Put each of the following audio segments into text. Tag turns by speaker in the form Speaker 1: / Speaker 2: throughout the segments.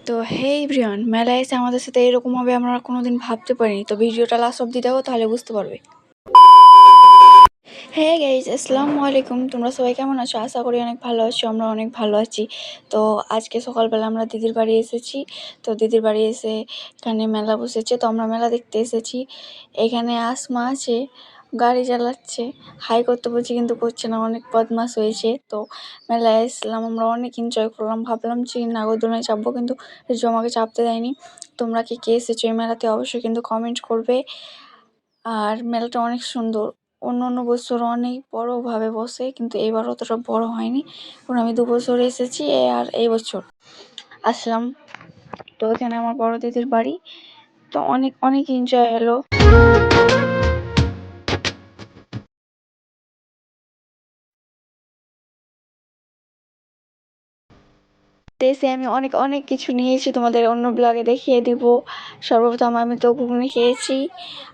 Speaker 1: তো হে এভরিওয়ান, মেলায় এসে আমাদের সাথে এরকম হবে আমরা কোনোদিন ভাবতে পারিনি। তো ভিডিওটা লাস্ট অব্দি দেখো, তাহলে বুঝতে পারবে। হে গাইজ, আসসালামু আলাইকুম। তোমরা সবাই কেমন আছো? আশা করি অনেক ভালো আছো। আমরা অনেক ভালো আছি। তো আজকে সকালবেলা আমরা দিদির বাড়ি এসেছি। তো দিদির বাড়ি এসে এখানে মেলা বসেছে, তো আমরা মেলা দেখতে এসেছি। এখানে আসমা আছে, গাড়ি চালাচ্ছে, হাই করতে বলছি কিন্তু করছে না, অনেক বদমাশ হয়েছে। তো মেলায় এসলাম, আমরা অনেক এনজয় করলাম। ভাবলাম যে নাগরদোলায় চাপবো, কিন্তু রিজু আমাকে চাপতে দেয়নি। তোমরা কে এসেছো এই মেলাতে অবশ্যই কিন্তু কমেন্ট করবে। আর মেলাটা অনেক সুন্দর। অন্য বছর অনেক বড়োভাবে বসে, কিন্তু এবার অতটা বড় হয়নি, কারণ আমি 2 বছর এসেছি আর এই বছর আসলাম। তো এখানে আমার বড় দিদির বাড়ি। তো অনেক অনেক এনজয় হলো। এসে আমি অনেক অনেক কিছু নিয়েছি, তোমাদের অন্য ব্লগে দেখিয়ে দিব। সর্বপ্রথম আমি তো ঘুগনি খেয়েছি।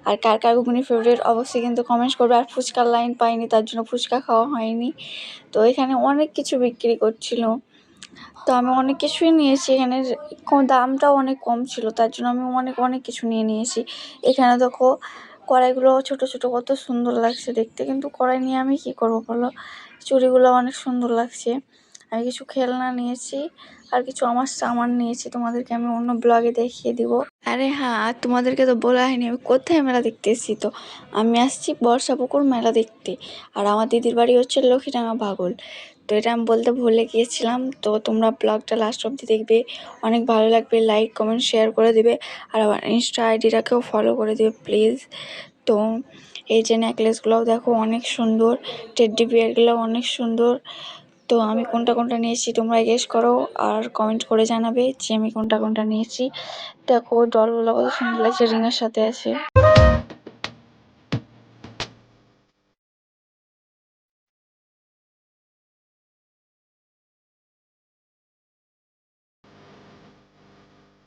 Speaker 1: আর কার কার ঘুগনি ফেভারিট অবশ্যই কিন্তু কমেন্টস করবে। আর ফুচকার লাইন পাইনি, তার জন্য ফুচকা খাওয়া হয়নি। তো এখানে অনেক কিছু বিক্রি করছিল, তো আমি অনেক কিছুই নিয়েছি। এখানে দামটাও অনেক কম ছিল, তার জন্য আমি অনেক অনেক কিছু নিয়েছি। এখানে দেখো কড়াইগুলো ছোট ছোট, কত সুন্দর লাগছে দেখতে। কিন্তু কড়াই নিয়ে আমি কি করবো বলো? চুড়িগুলো অনেক সুন্দর লাগছে। আমি কিছু খেলনা নিয়েছি, আর কিছু আমার সামান নিয়েছি, তোমাদেরকে আমি অন্য ব্লগে দেখিয়ে দিব। আরে হ্যাঁ, আর তোমাদেরকে তো বলা হয়নি আমি কোথায় মেলা দেখতে এসেছি। তো আমি আসছি বর্ষাপুকুর মেলা দেখতে, আর আমার দিদির বাড়ি হচ্ছে লক্ষ্মীডাঙ্গা ভাগল। তো এটা আমি বলতে ভুলে গিয়েছিলাম। তো তোমরা ব্লগটা লাস্ট অবধি দেখবে, অনেক ভালো লাগবে। লাইক কমেন্ট শেয়ার করে দেবে, আর আমার ইনস্টা আইডিটাকেও ফলো করে দেবে প্লিজ। তো এই যে নেকলেসগুলোও দেখো অনেক সুন্দর, টেডি বিয়ারগুলোও অনেক সুন্দর। তো আমি কোনটা কোনটা নিয়েছি তোমরা গেস করো, আর কমেন্ট করে জানাবে যে আমি কোনটা কোনটা নিয়েছি। দেখো ডলগুলো কত সুন্দর লাগছে, রিংয়ের সাথে আছে।